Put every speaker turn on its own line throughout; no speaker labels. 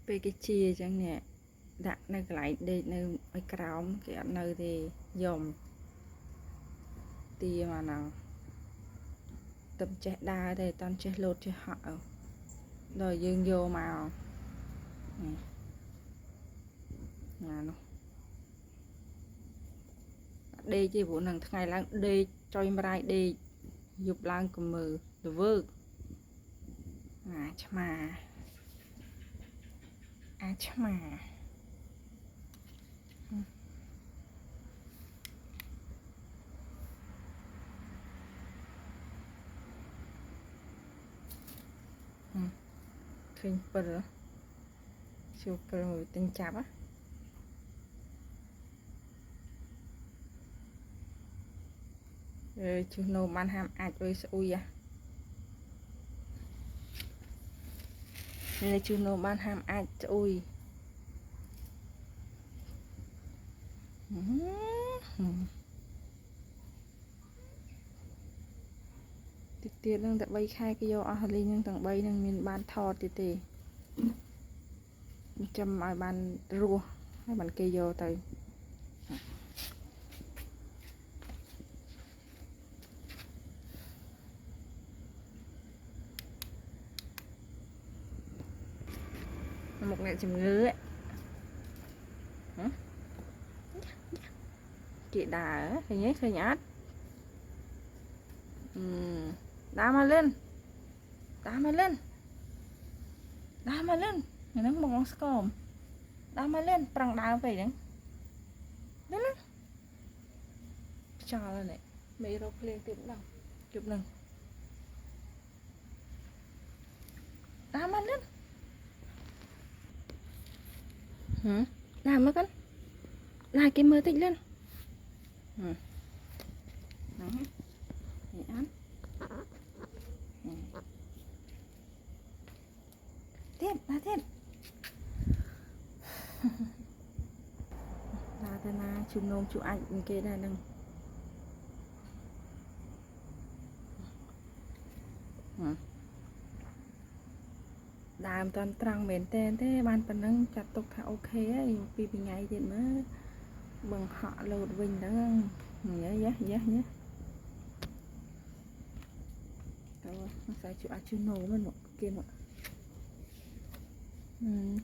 ពេលគេជាអញ្ចឹងនេះដាក់នៅកន្លែងដេកនៅឲ្យក្រោមគេអត់នៅទេយំទាមកហ្នឹងតែចេះដើរទេអត់តាន់ចេះលោតចេះហក់ដល់យើងយកមកណានោះដេកទេព្រោះនឹងថ្ងៃឡើងដេកចុយម្រាយដេកយប់ឡើងក៏មើលល្វើកឆ្មាឆ្មាឃើញពិលជួពិលមួយទិញចាប់ជួនោបានហាមអាចអុយស្អុយនេះជួនោបានហាមអាចស្អុយទៀតនឹងតែ3ខែគេយកអស់លីងនឹងទាំង3នឹងមានបានថតទៀតទេចាំឲ្យបានរស់ហើយបានគេយកទៅមកអ្នកជំងឺគេដើរឃើញទេឃើញអត់ដើរមកលឿនដើរមកលឿនដើរមកលឿនហ្នឹងមកស្គមដើរមកលឿនប្រឹងដើរទៅហ្នឹងហ្នឹងចោលនេះមេរកភ្លេងទៀតដល់ជប់ហ្នឹងដើរមកលឿនដើរមកកូនដើរគេមើលតិចលឿនហ្នឹងនេះអានទៀតដើរទៀតដើរទៅណាជុំនោមជួអាចគេដែរនឹងដើមតន់ត្រង់មែនទេបានប៉ុណ្ណឹងចាត់ទុកថាអូខេហើយពីថ្ងៃទៀតមើលបង្ហក់លោតវិញហ្នឹងយ៉ាទៅមកសាយជួអាចជូនោមិនមកគេមក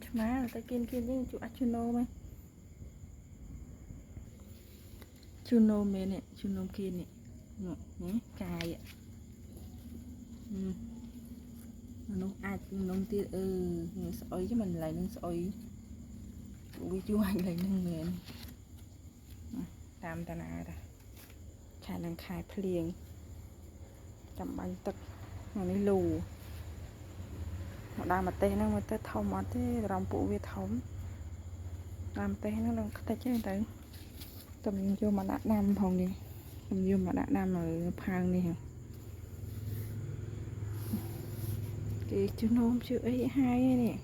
ឆ្មាទៅគេនេះជួអាចជូនោមកជូនោមែននេះជូនោគេនេះនេះកាយនោះអាចនំទៀតស្អុយchứ mình lạiនឹងស្អុយវាជួអាចlạiនឹងមែនតាមតាណាតាខែនឹងខែភ្លៀងចាំបាញ់ទឹកនេះលូមកដើមម្ទេសហ្នឹងមើលទៅធំអត់ទេរំពួកវាធំដើមម្ទេសហ្នឹងនឹងខ្ទេចទេទៅខ្ញុំយកមកដាក់ដាំផងនេះខ្ញុំយកមកដាក់ដាំនៅផើងនេះគេជូនោមជឿអីហើយនេះ